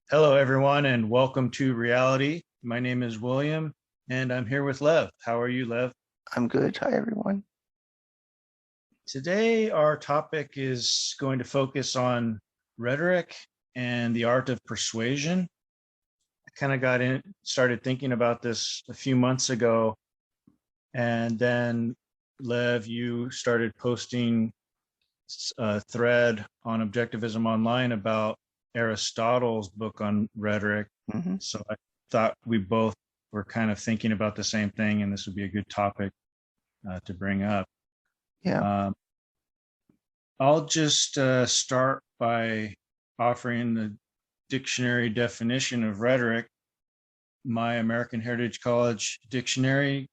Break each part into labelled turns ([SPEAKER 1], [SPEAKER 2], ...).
[SPEAKER 1] Hello, everyone, and welcome to Reality. My name is William, and I'm here with Lev. How are you, Lev?
[SPEAKER 2] I'm good. Hi, everyone.
[SPEAKER 1] Today, our topic is going to focus on rhetoric and the art of persuasion. I kind of started thinking about this a few months ago, and then Lev, you started posting a thread on Objectivism Online about Aristotle's book on rhetoric.
[SPEAKER 2] hmm
[SPEAKER 1] So I thought we both were kind of thinking about the same thing, and this would be a good topic to bring up.
[SPEAKER 2] Yeah.
[SPEAKER 1] Um, I'll just start by offering the dictionary definition of rhetoric. My American Heritage College dictionary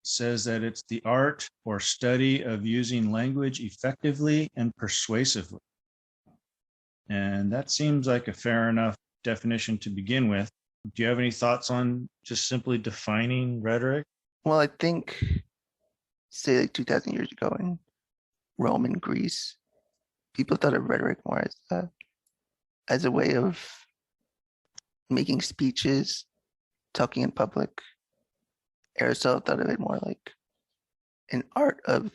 [SPEAKER 1] says that it's the art or study of using language effectively and persuasively. And that seems like a fair enough definition to begin with. Do you have any thoughts on just simply defining rhetoric?
[SPEAKER 2] Well, I think, say, like 2,000 years ago in Rome and Greece, people thought of rhetoric more as a way of making speeches, talking in public. Aristotle thought of it more like an art of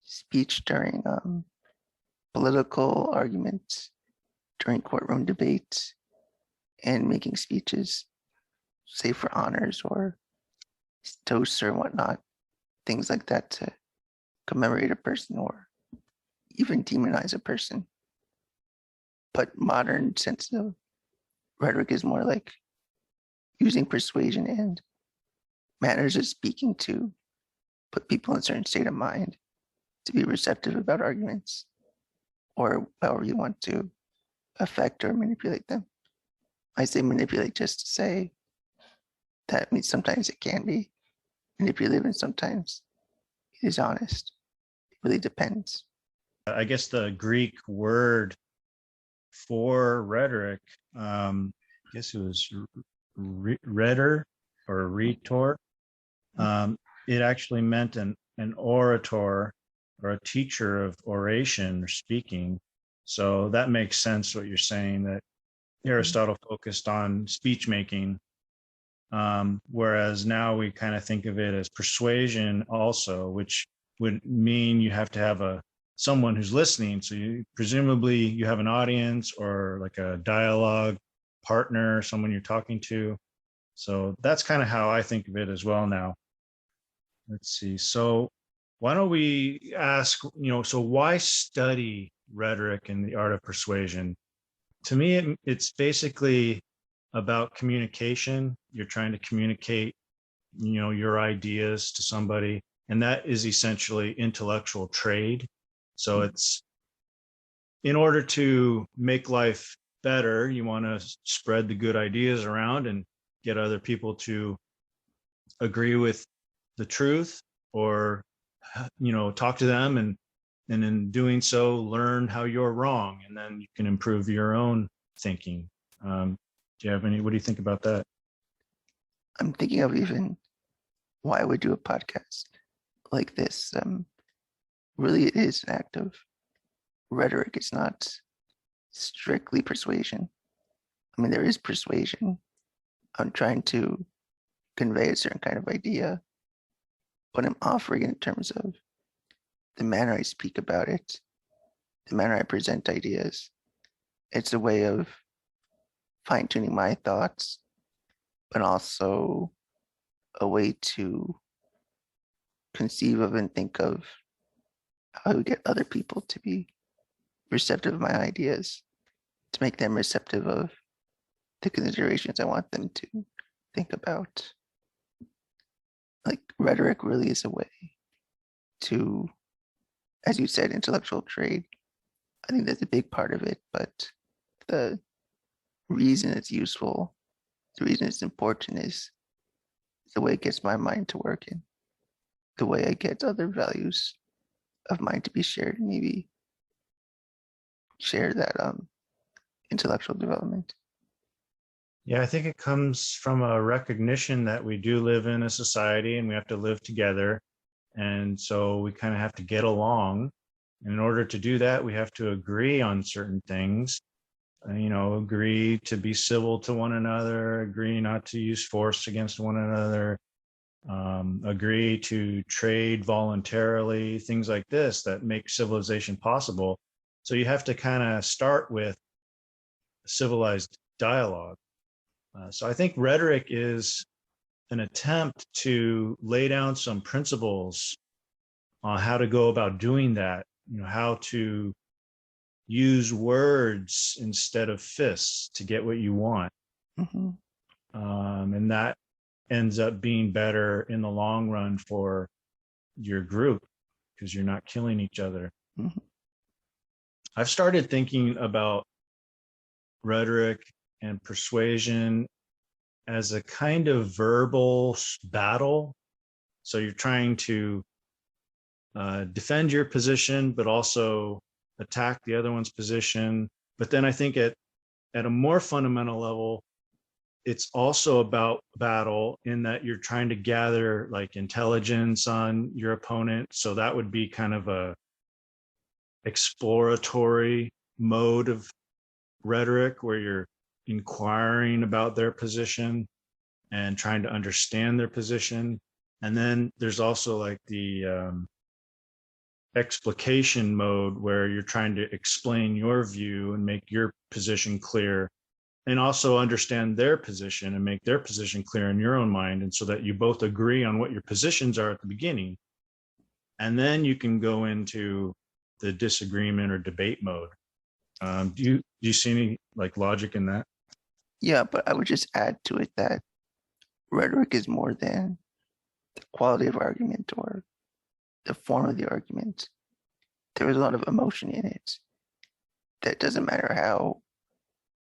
[SPEAKER 2] speech during political arguments, during courtroom debates, and making speeches, say for honors or toasts or whatnot, things like that to commemorate a person or even demonize a person. But modern sense of rhetoric is more like using persuasion and manners of speaking to put people in a certain state of mind to be receptive about arguments or however you want to affect or manipulate them. I say manipulate just to say that means sometimes it can be manipulative and sometimes it is honest. It really depends.
[SPEAKER 1] I guess the Greek word for rhetoric, I guess it was rhetor or rhetor. It actually meant an orator or a teacher of oration or speaking. So that makes sense what you're saying, that Aristotle focused on speech making, whereas now we kind of think of it as persuasion also, which would mean you have to have someone who's listening. So presumably you have an audience or like a dialogue partner, someone you're talking to. So that's kind of how I think of it as well now. Let's see. So why don't we ask, so why study rhetoric and the art of persuasion? To me, it's basically about communication. You're trying to communicate, your ideas to somebody, and that is essentially intellectual trade. So it's in order to make life better, you want to spread the good ideas around and get other people to agree with the truth, or talk to them, and in doing so learn how you're wrong, and then you can improve your own thinking. Do you have what do you think about that?
[SPEAKER 2] I'm thinking of even why I would do a podcast like this. Really, it is an act of rhetoric. It's not strictly persuasion. I mean, there is persuasion. I'm trying to convey a certain kind of idea, but I'm offering it in terms of the manner I speak about it, the manner I present ideas. It's a way of fine tuning my thoughts, but also a way to conceive of and think of how to get other people to be receptive of my ideas, to make them receptive of the considerations I want them to think about. Like rhetoric really is a way to, as you said, intellectual trade. I think that's a big part of it, but the reason it's useful, the reason it's important is the way it gets my mind to work and the way I get other values of mine to be shared and maybe share that intellectual development.
[SPEAKER 1] Yeah, I think it comes from a recognition that we do live in a society and we have to live together. And so we kind of have to get along. And in order to do that, we have to agree on certain things. agree to be civil to one another, agree not to use force against one another, agree to trade voluntarily, things like this that make civilization possible. So you have to kind of start with civilized dialogue. So I think rhetoric is an attempt to lay down some principles on how to go about doing that, how to use words instead of fists to get what you want.
[SPEAKER 2] Mm-hmm.
[SPEAKER 1] And that ends up being better in the long run for your group because you're not killing each other.
[SPEAKER 2] Mm-hmm.
[SPEAKER 1] I've started thinking about rhetoric and persuasion as a kind of verbal battle. So you're trying to defend your position, but also attack the other one's position. But then I think at a more fundamental level, it's also about battle in that you're trying to gather like intelligence on your opponent. So that would be kind of a exploratory mode of rhetoric where you're inquiring about their position and trying to understand their position. And then there's also like the explication mode where you're trying to explain your view and make your position clear, and also understand their position and make their position clear in your own mind, and so that you both agree on what your positions are at the beginning. And then you can go into the disagreement or debate mode. Do you see any like logic in that?
[SPEAKER 2] Yeah, but I would just add to it that rhetoric is more than the quality of argument or the form of the argument. There is a lot of emotion in it. That doesn't matter how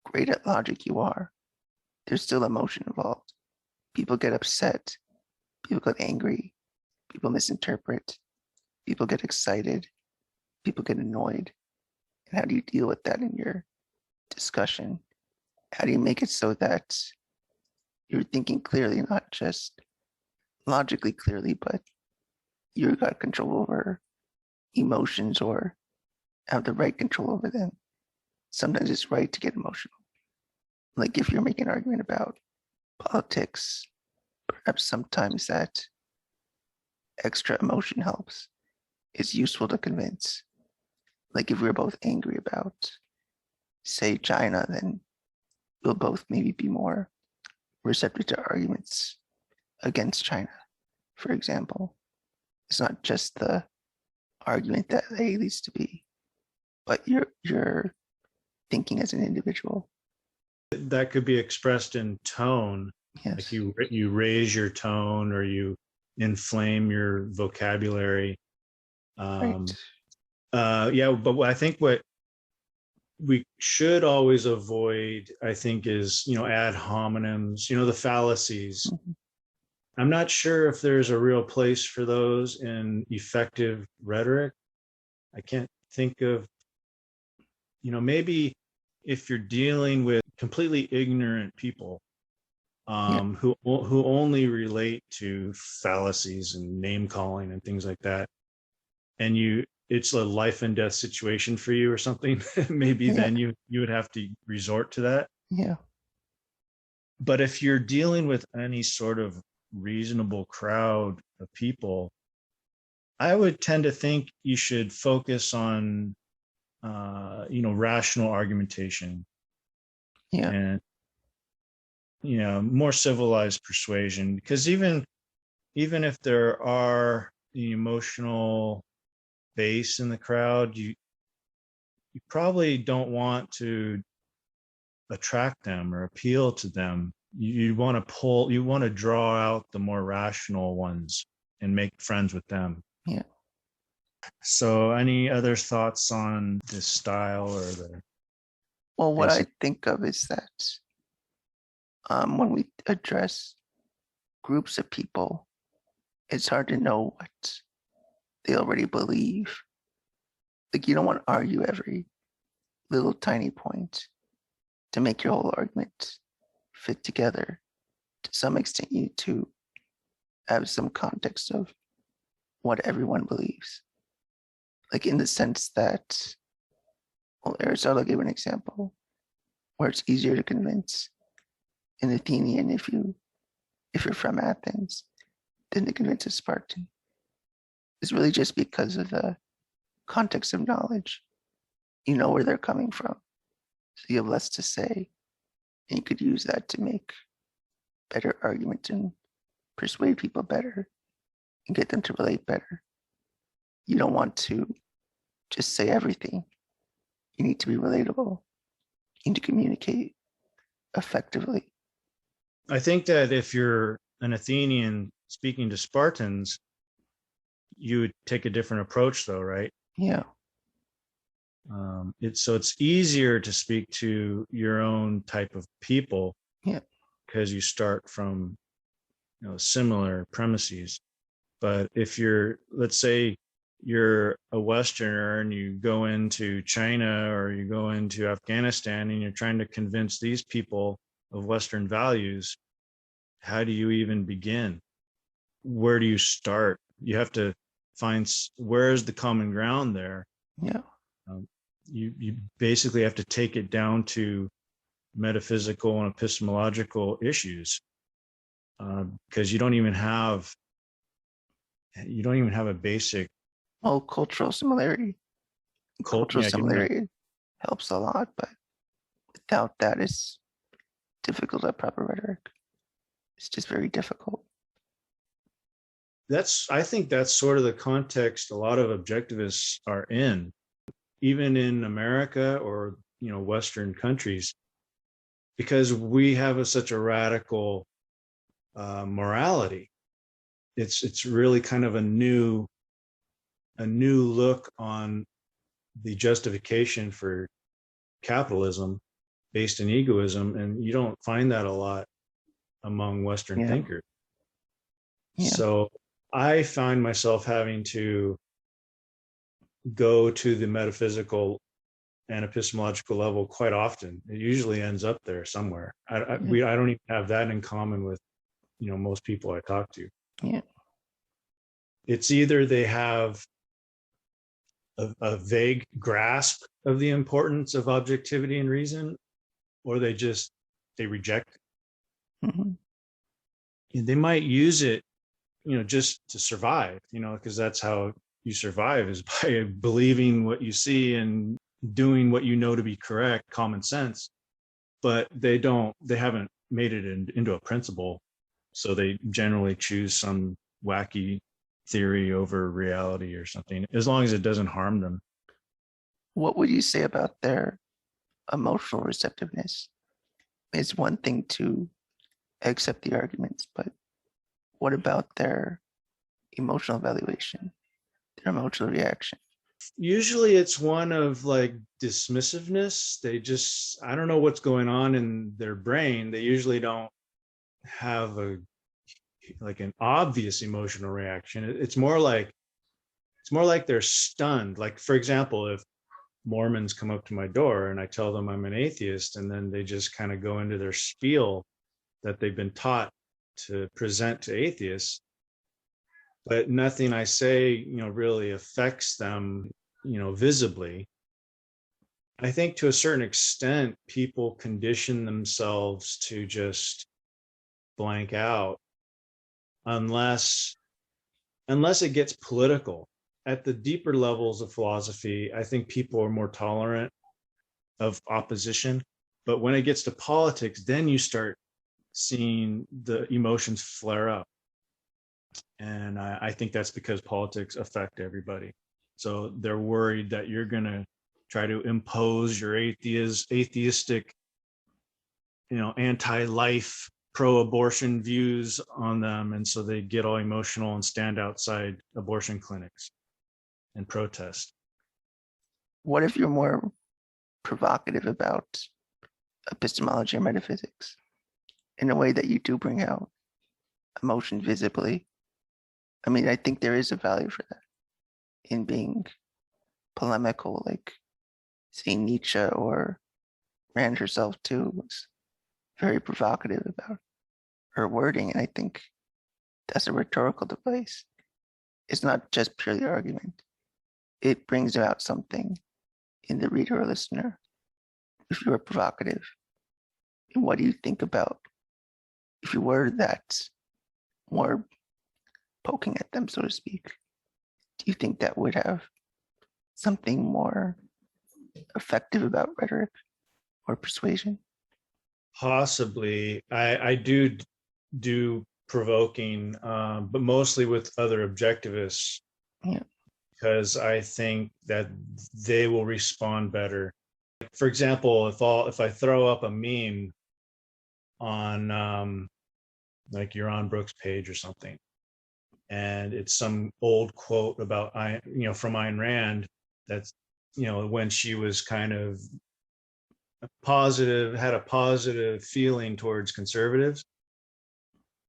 [SPEAKER 2] great at logic you are, there's still emotion involved. People get upset, people get angry, people misinterpret, people get excited, people get annoyed. And how do you deal with that in your discussion? How do you make it so that you're thinking clearly, not just logically clearly, but you've got control over emotions or have the right control over them? Sometimes it's right to get emotional. Like if you're making an argument about politics, perhaps sometimes that extra emotion helps. It's useful to convince. Like if we're both angry about, say, China, then we'll both maybe be more receptive to arguments against China, for example. It's not just the argument that A leads to B, but you're thinking as an individual.
[SPEAKER 1] That could be expressed in tone.
[SPEAKER 2] Yes.
[SPEAKER 1] Like you raise your tone or you inflame your vocabulary.
[SPEAKER 2] Right.
[SPEAKER 1] Yeah, but I think what we should always avoid, I think, is ad hominems, the fallacies.
[SPEAKER 2] Mm-hmm.
[SPEAKER 1] I'm not sure if there's a real place for those in effective rhetoric. I can't think of, maybe if you're dealing with completely ignorant people who only relate to fallacies and name calling and things like that, and it's a life and death situation for you or something, maybe then you would have to resort to that.
[SPEAKER 2] Yeah.
[SPEAKER 1] But if you're dealing with any sort of reasonable crowd of people, I would tend to think you should focus on rational argumentation.
[SPEAKER 2] Yeah.
[SPEAKER 1] And more civilized persuasion, because even if there are the emotional base in the crowd, you probably don't want to attract them or appeal to them. You want to draw out the more rational ones and make friends with them.
[SPEAKER 2] Yeah.
[SPEAKER 1] So any other thoughts on this style or the
[SPEAKER 2] Well, what
[SPEAKER 1] basic?
[SPEAKER 2] I think of is that when we address groups of people, it's hard to know what they already believe. Like you don't want to argue every little tiny point to make your whole argument fit together. To some extent, you need to have some context of what everyone believes. Like in the sense that, well, Aristotle gave an example where it's easier to convince an Athenian if you're from Athens than to convince a Spartan. It's really just because of the context of knowledge. You know where they're coming from, so you have less to say, and you could use that to make better arguments and persuade people better and get them to relate better. You don't want to just say everything. You need to be relatable. You need to communicate effectively.
[SPEAKER 1] I think that if you're an Athenian speaking to Spartans, you would take a different approach, though, right?
[SPEAKER 2] Yeah.
[SPEAKER 1] It's easier to speak to your own type of people,
[SPEAKER 2] Yeah.
[SPEAKER 1] because you start from similar premises. But if you're, let's say, you're a Westerner and you go into China or you go into Afghanistan and you're trying to convince these people of Western values, how do you even begin? Where do you start? You have to find where's the common ground there.
[SPEAKER 2] Yeah.
[SPEAKER 1] You basically have to take it down to metaphysical and epistemological issues, because you don't even have a basic
[SPEAKER 2] Cultural similarity. Cultural similarity helps a lot, but without that, it's difficult to have proper rhetoric. It's just very difficult.
[SPEAKER 1] I think that's sort of the context a lot of objectivists are in, even in America or Western countries, because we have such a radical morality. It's really kind of a new look on the justification for capitalism based in egoism, and you don't find that a lot among Western thinkers. Yeah. So I find myself having to go to the metaphysical and epistemological level quite often. It usually ends up there somewhere. I don't even have that in common with most people I talk to.
[SPEAKER 2] Yeah.
[SPEAKER 1] It's either they have a vague grasp of the importance of objectivity and reason, or they reject it.
[SPEAKER 2] Mm-hmm.
[SPEAKER 1] They might use it, just to survive, because that's how you survive, is by believing what you see and doing what you know to be correct, common sense. But they haven't made it into a principle. So they generally choose some wacky theory over reality or something, as long as it doesn't harm them.
[SPEAKER 2] What would you say about their emotional receptiveness? It's one thing to accept the arguments, but what about their emotional evaluation, their emotional reaction?
[SPEAKER 1] Usually it's one of dismissiveness. I don't know what's going on in their brain. They usually don't have an obvious emotional reaction. It's more like they're stunned. Like, for example, if Mormons come up to my door and I tell them I'm an atheist, and then they just kind of go into their spiel that they've been taught to present to atheists, but nothing I say, really affects them, visibly. I think to a certain extent, people condition themselves to just blank out unless it gets political. At the deeper levels of philosophy, I think people are more tolerant of opposition. But when it gets to politics, then you start seeing the emotions flare up. And I think that's because politics affect everybody. So they're worried that you're going to try to impose your atheistic, anti-life, pro-abortion views on them. And so they get all emotional and stand outside abortion clinics and protest.
[SPEAKER 2] What if you're more provocative about epistemology or metaphysics in a way that you do bring out emotion visibly? I mean, I think there is a value for that in being polemical, like seeing Nietzsche or Rand herself too was very provocative about her wording. And I think that's a rhetorical device. It's not just purely argument. It brings out something in the reader or listener if you are provocative what do you think about if you were that more poking at them, so to speak? Do you think that would have something more effective about rhetoric or persuasion?
[SPEAKER 1] Possibly. I do provoking, but mostly with other objectivists,
[SPEAKER 2] Yeah.
[SPEAKER 1] because I think that they will respond better. For example, if I throw up a meme on like you're on Brooks' page or something, and it's some old quote about from Ayn Rand, that's when she was kind of had a positive feeling towards conservatives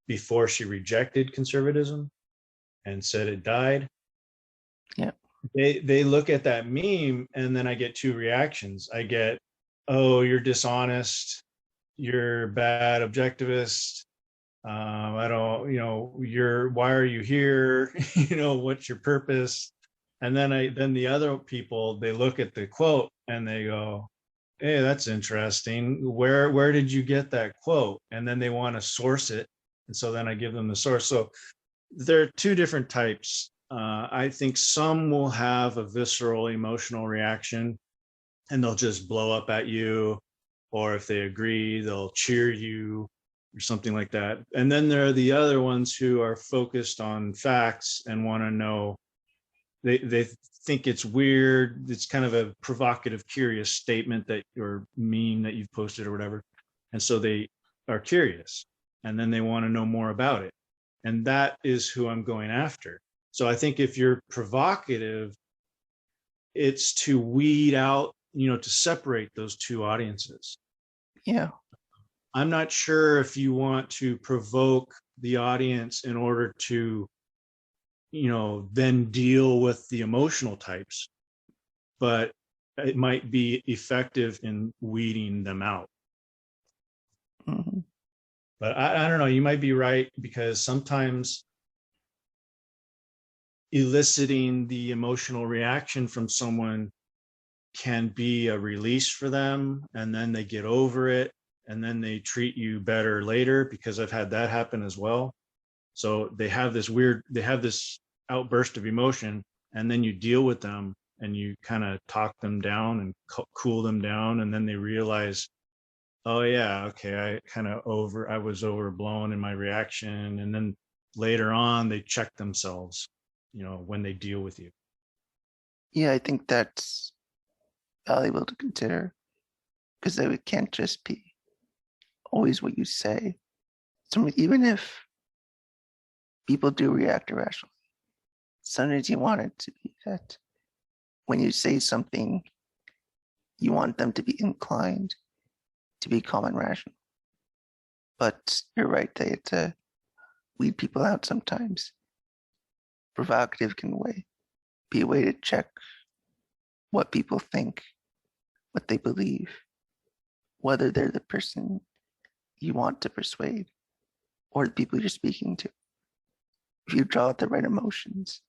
[SPEAKER 1] before she rejected conservatism and said it died.
[SPEAKER 2] Yeah.
[SPEAKER 1] They look at that meme, and then I get two reactions. I get, oh, you're dishonest, you're bad objectivist, I don't, why are you here? What's your purpose? And then the other people, they look at the quote and they go, hey, that's interesting. Where did you get that quote? And then they want to source it. And so then I give them the source. So there are two different types. I think some will have a visceral emotional reaction and they'll just blow up at you. Or if they agree, they'll cheer you or something like that. And then there are the other ones who are focused on facts and want to know, they think it's weird. It's kind of a provocative, curious statement that or meme that you've posted or whatever. And so they are curious and then they want to know more about it. And that is who I'm going after. So I think if you're provocative, it's to weed out, to separate those two audiences.
[SPEAKER 2] Yeah.
[SPEAKER 1] I'm not sure if you want to provoke the audience in order to, then deal with the emotional types, but it might be effective in weeding them out.
[SPEAKER 2] Mm-hmm.
[SPEAKER 1] But I don't know, you might be right, because sometimes eliciting the emotional reaction from someone can be a release for them, and then they get over it, and then they treat you better later, because I've had that happen as well. So they have this outburst of emotion, and then you deal with them and you kind of talk them down and cool them down, and then they realize, oh yeah, okay, I was overblown in my reaction, and then later on they check themselves, when they deal with you.
[SPEAKER 2] Yeah, I think that's valuable to consider, because it can't just be always what you say. So even if people do react irrationally, sometimes you want it to be that when you say something, you want them to be inclined to be calm and rational. But you're right, they have to weed people out sometimes. Provocative can be a way to check what people think, what they believe, whether they're the person you want to persuade or the people you're speaking to. If you draw out the right emotions,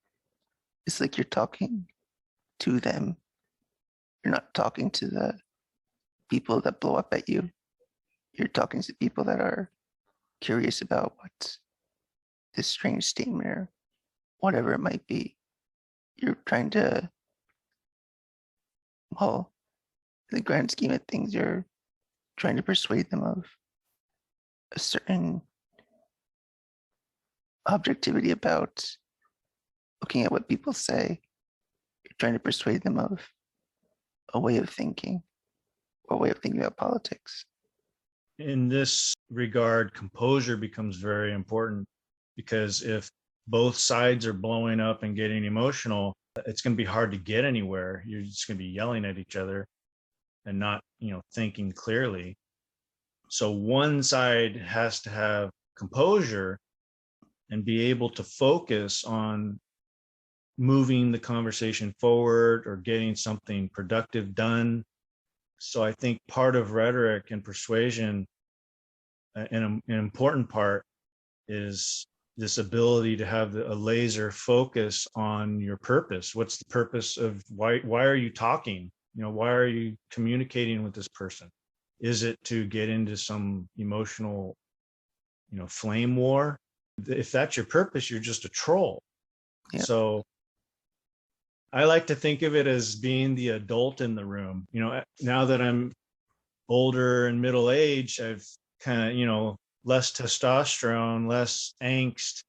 [SPEAKER 2] it's like you're talking to them. You're not talking to the people that blow up at you. You're talking to people that are curious about what this strange statement or whatever it might be. You're trying to, well, in the grand scheme of things, you're trying to persuade them of a certain objectivity about looking at what people say. You're trying to persuade them of a way of thinking or a way of thinking about politics.
[SPEAKER 1] In this regard, composure becomes very important, because if both sides are blowing up and getting emotional, it's going to be hard to get anywhere. You're just going to be yelling at each other and not, thinking clearly. So one side has to have composure and be able to focus on moving the conversation forward or getting something productive done. So I think part of rhetoric and persuasion, an important part, is this ability to have a laser focus on your purpose. What's the purpose of why are you talking? Why are you communicating with this person? Is it to get into some emotional, flame war? If that's your purpose, you're just a troll.
[SPEAKER 2] Yeah.
[SPEAKER 1] So I like to think of it as being the adult in the room. Now that I'm older and middle age, I've kind of, less testosterone, less angst,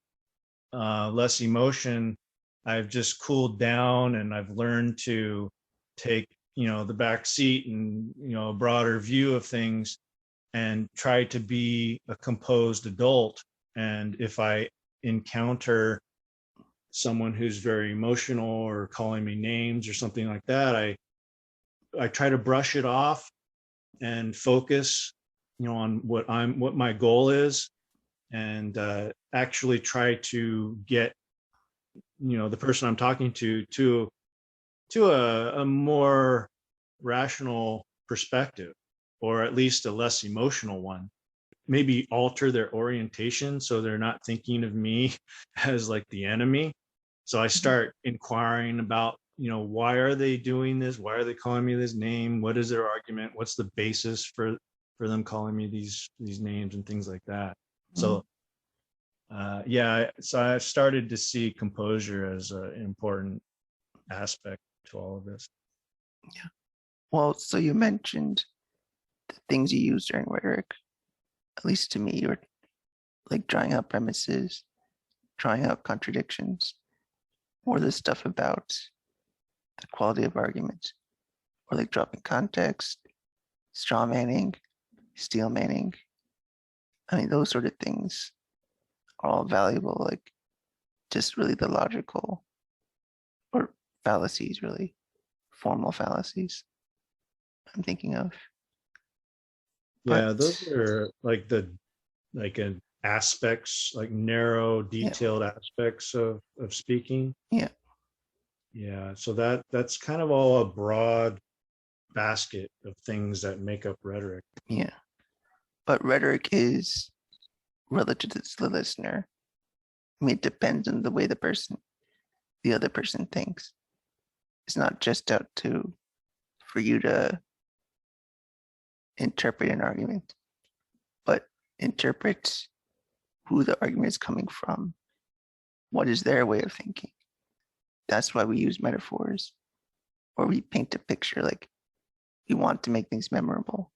[SPEAKER 1] less emotion. I've just cooled down, and I've learned to take, the back seat and, a broader view of things, and try to be a composed adult. And if I encounter someone who's very emotional or calling me names or something like that, I try to brush it off and focus, on what my goal is, and actually try to get, the person I'm talking to a more rational perspective, or at least a less emotional one. Maybe alter their orientation so they're not thinking of me as like the enemy. So I start inquiring about, why are they doing this? Why are they calling me this name? What is their argument? What's the basis for them calling me these names and things like that? So so I've started to see composure as an important aspect to all of this.
[SPEAKER 2] Yeah. Well, so you mentioned the things you use during rhetoric. At least to me, you're like drawing out premises, drawing out contradictions, or the stuff about the quality of arguments, or like dropping context, straw manning, steel manning. I mean, those sort of things are all valuable, like just really the logical or fallacies, really formal fallacies I'm thinking of.
[SPEAKER 1] Yeah,
[SPEAKER 2] But
[SPEAKER 1] those are like an aspects, like narrow,
[SPEAKER 2] yeah,
[SPEAKER 1] detailed aspects of speaking.
[SPEAKER 2] yeah,
[SPEAKER 1] Yeah, so that's kind of all a broad basket of things that make up rhetoric.
[SPEAKER 2] yeah. But rhetoric is relative to the listener. I mean, it depends on the way the other person thinks. It's not just out to for you to interpret an argument, but interpret who the argument is coming from. What is their way of thinking? That's why we use metaphors, or we paint a picture. Like we want to make things memorable.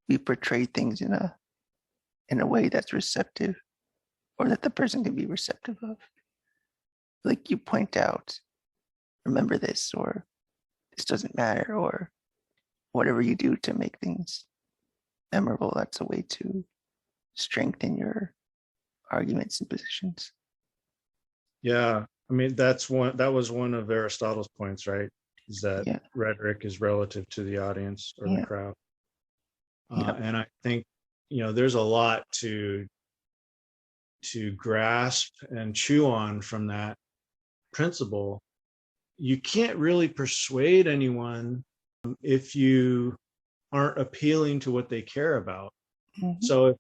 [SPEAKER 2] We portray things in a way that's receptive, or that the person can be receptive of. Like you point out, remember this, or this doesn't matter, or whatever you do to make things memorable. That's a way to strengthen your arguments and positions.
[SPEAKER 1] Yeah, I mean that was one of Aristotle's points, right? Is that
[SPEAKER 2] Yeah,
[SPEAKER 1] rhetoric is relative to the audience or the
[SPEAKER 2] yeah,
[SPEAKER 1] crowd.
[SPEAKER 2] yeah,
[SPEAKER 1] And I think, there's a lot to grasp and chew on from that principle. You can't really persuade anyone if you aren't appealing to what they care about.
[SPEAKER 2] mhm,
[SPEAKER 1] So,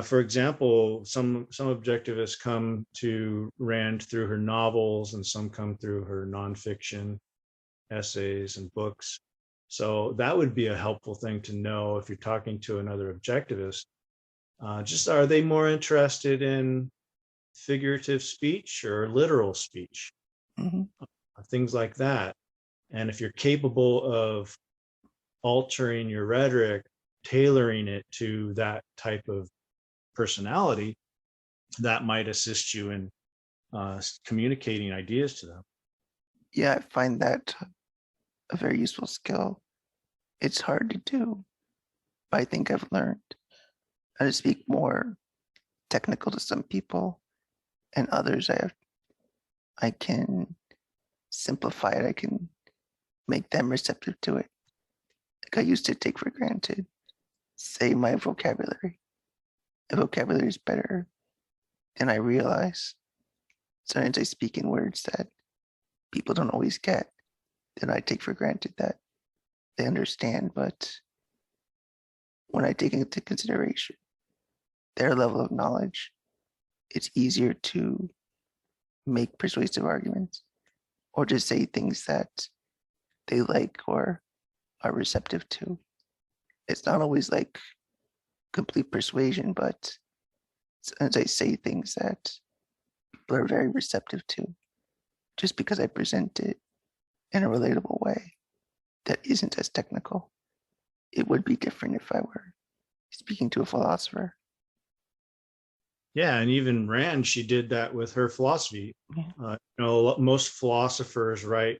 [SPEAKER 1] for example, some objectivists come to Rand through her novels, and some come through her nonfiction essays and books. So that would be a helpful thing to know if you're talking to another objectivist. Just are they more interested in figurative speech or literal speech?
[SPEAKER 2] mhm.
[SPEAKER 1] Things like that. And if you're capable of altering your rhetoric, tailoring it to that type of personality, that might assist you in communicating ideas to them.
[SPEAKER 2] Yeah, I find that a very useful skill. It's hard to do, but I think I've learned how to speak more technical to some people, and others I can simplify it. I can make them receptive to it. Like I used to take for granted, say my vocabulary. My vocabulary is better than I realize. Sometimes I speak in words that people don't always get, that I take for granted that they understand. But when I take into consideration their level of knowledge, it's easier to make persuasive arguments or to say things that they like or are receptive to. it's not always like complete persuasion, but sometimes I say things that people are very receptive to just because I present it in a relatable way that isn't as technical. It would be different if I were speaking to a philosopher.
[SPEAKER 1] Yeah, and even Rand, she did that with her philosophy.
[SPEAKER 2] Yeah.
[SPEAKER 1] Most philosophers write,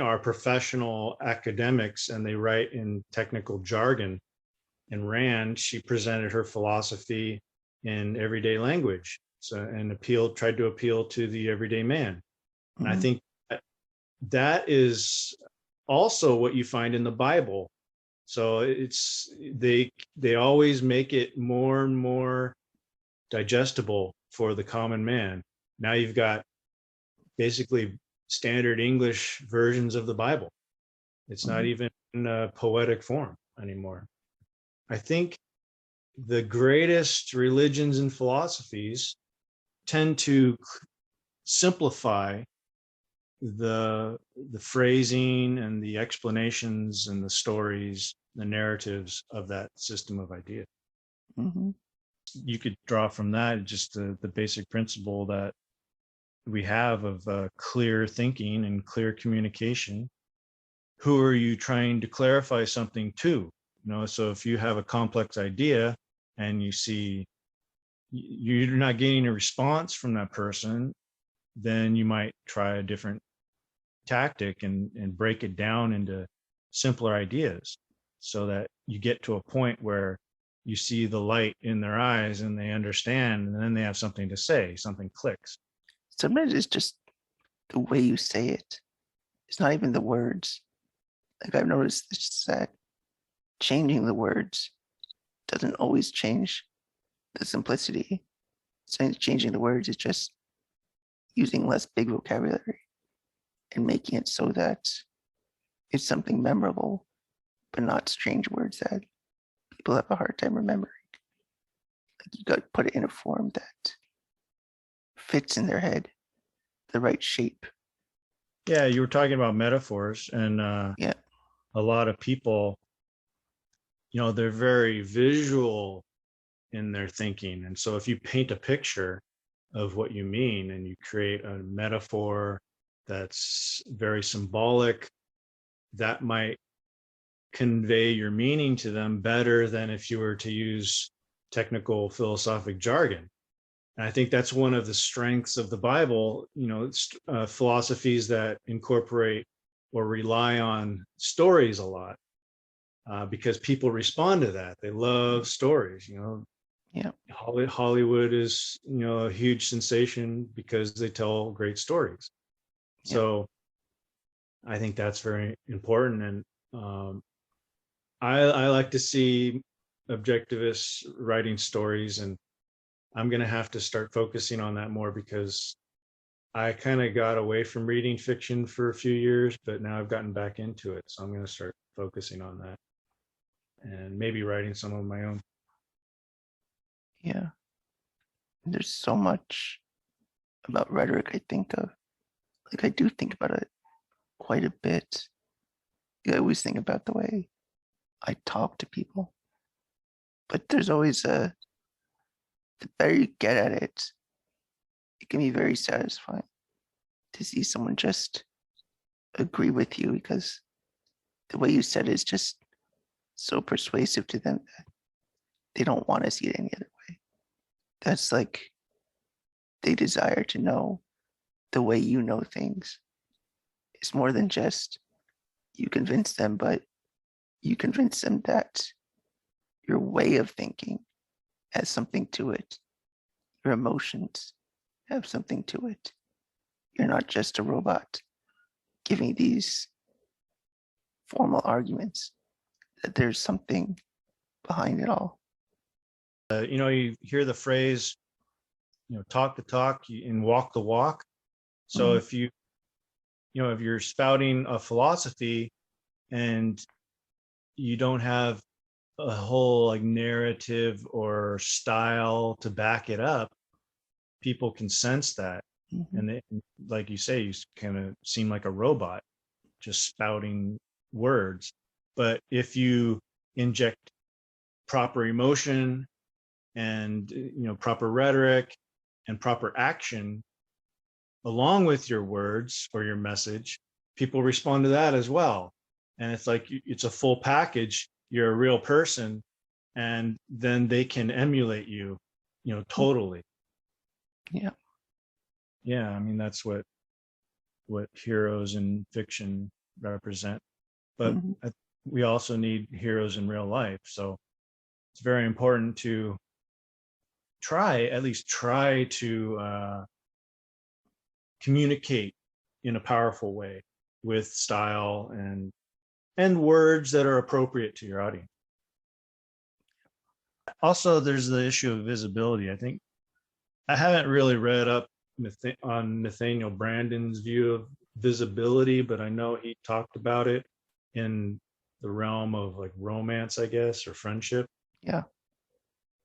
[SPEAKER 1] are professional academics, and they write in technical jargon. And Rand, she presented her philosophy in everyday language, and tried to appeal to the everyday man. And I think that is also what you find in the Bible. So they always make it more and more digestible for the common man. Now you've got basically standard English versions of the Bible. It's not even in a poetic form anymore. I think the greatest religions and philosophies tend to simplify the phrasing and the explanations and the stories, the narratives of that system of ideas. You could draw from that just the basic principle that we have of clear thinking and clear communication. Who are you trying to clarify something to? So if you have a complex idea and you see you're not getting a response from that person, then you might try a different tactic and break it down into simpler ideas so that you get to a point where you see the light in their eyes and they understand, and then they have something to say, something clicks.
[SPEAKER 2] Sometimes it's just the way you say it. It's not even the words. Like I've noticed this, that changing the words doesn't always change the simplicity. Sometimes changing the words is just using less big vocabulary and making it so that it's something memorable, but not strange words that people have a hard time remembering. Like you got to put it in a form that fits in their head, the right shape.
[SPEAKER 1] Yeah, you were talking about metaphors, and
[SPEAKER 2] Yeah.
[SPEAKER 1] a lot of people, they're very visual in their thinking. And so if you paint a picture of what you mean and you create a metaphor that's very symbolic, that might convey your meaning to them better than if you were to use technical philosophic jargon. And I think that's one of the strengths of the Bible, philosophies that incorporate or rely on stories a lot, because people respond to that. They love stories,
[SPEAKER 2] Yeah.
[SPEAKER 1] Hollywood is, a huge sensation because they tell great stories.
[SPEAKER 2] Yeah.
[SPEAKER 1] So I think that's very important. And I like to see objectivists writing stories, and I'm going to have to start focusing on that more because I kind of got away from reading fiction for a few years, but now I've gotten back into it. So I'm going to start focusing on that and maybe writing some of my own.
[SPEAKER 2] Yeah. There's so much about rhetoric I think of. Like I do think about it quite a bit. I always think about the way I talk to people. But there's always the better you get at it, it can be very satisfying to see someone just agree with you because the way you said it is just so persuasive to them that they don't want to see it any other way. That's like they desire to know the way you know things. It's more than just you convince them, but you convince them that your way of thinking has something to it. Your emotions have something to it. You're not just a robot giving these formal arguments, that there's something behind it all.
[SPEAKER 1] You hear the phrase, talk the talk and walk the walk. So if if you're spouting a philosophy and you don't have a whole like narrative or style to back it up, people can sense that. And they, like you say, you kind of seem like a robot just spouting words. But if you inject proper emotion and proper rhetoric and proper action along with your words or your message, people respond to that as well. And it's like it's a full package. You're a real person, and then they can emulate you, totally.
[SPEAKER 2] Yeah.
[SPEAKER 1] Yeah, I mean that's what heroes in fiction represent. But we also need heroes in real life. So it's very important to at least try to communicate in a powerful way with style and words that are appropriate to your audience. Also, there's the issue of visibility. I think I haven't really read up on Nathaniel Branden's view of visibility, but I know he talked about it in the realm of like romance, I guess, or friendship.
[SPEAKER 2] Yeah.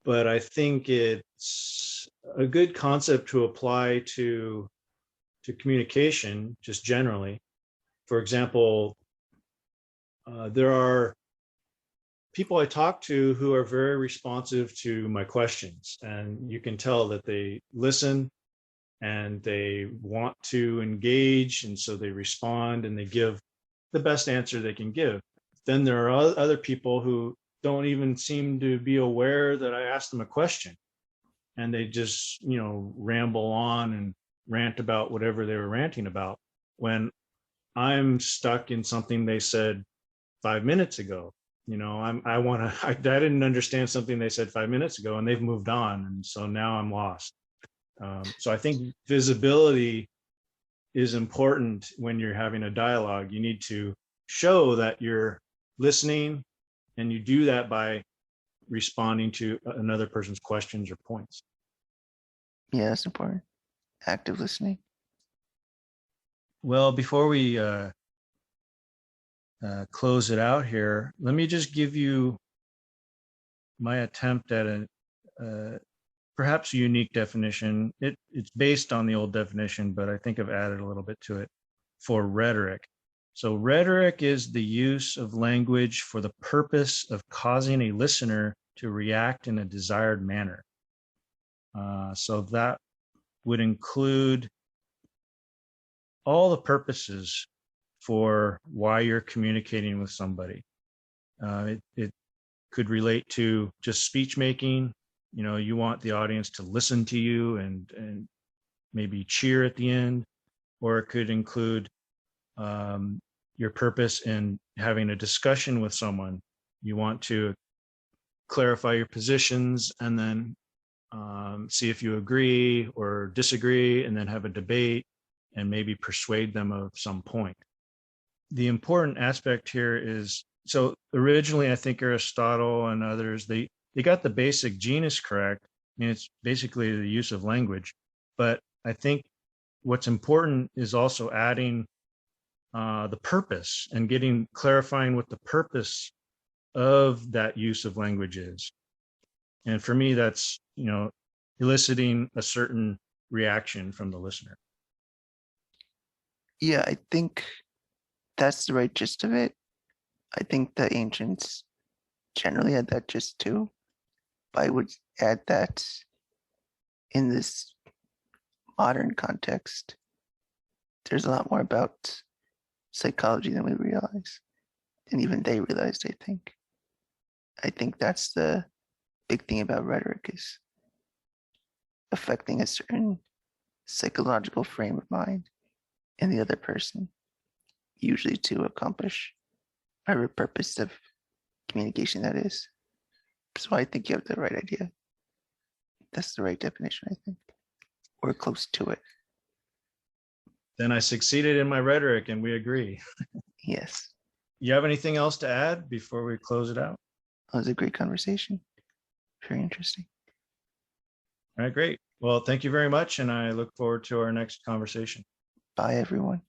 [SPEAKER 1] But I think it's a good concept to apply to communication just generally. For example, there are people I talk to who are very responsive to my questions, and you can tell that they listen and they want to engage, and so they respond and they give the best answer they can give. Then there are other people who don't even seem to be aware that I asked them a question, and they just ramble on and rant about whatever they were ranting about when I'm stuck in something they said 5 minutes ago. I didn't understand something they said 5 minutes ago, and they've moved on, and so now I'm lost. So I think visibility is important when you're having a dialogue. You need to show that you're listening, and you do that by responding to another person's questions or points.
[SPEAKER 2] Yeah, that's important. Active listening.
[SPEAKER 1] Well, before we close it out here, let me just give you my attempt at a perhaps a unique definition. It's based on the old definition, but I think I've added a little bit to it for rhetoric. So rhetoric is the use of language for the purpose of causing a listener to react in a desired manner. So that would include all the purposes for why you're communicating with somebody. It could relate to just speech making. You want the audience to listen to you and maybe cheer at the end, or it could include your purpose in having a discussion with someone. You want to clarify your positions and then see if you agree or disagree, and then have a debate and maybe persuade them of some point. The important aspect here is, so originally I think Aristotle and others, they got the basic genus correct. I mean, it's basically the use of language, but I think what's important is also adding the purpose and clarifying what the purpose of that use of language is. And for me, that's, eliciting a certain reaction from the listener.
[SPEAKER 2] Yeah, I think that's the right gist of it. I think the ancients generally had that gist too. But I would add that in this modern context, there's a lot more about psychology than we realize. And even they realized, I think. I think that's the big thing about rhetoric, is affecting a certain psychological frame of mind in the other person, usually to accomplish whatever purpose of communication that is. So I think you have the right idea. That's the right definition, I think. Or close to it.
[SPEAKER 1] Then I succeeded in my rhetoric, and we agree.
[SPEAKER 2] Yes.
[SPEAKER 1] You have anything else to add before we close it out?
[SPEAKER 2] It was a great conversation. Very interesting.
[SPEAKER 1] All right, great. Well, thank you very much, and I look forward to our next conversation.
[SPEAKER 2] Bye, everyone.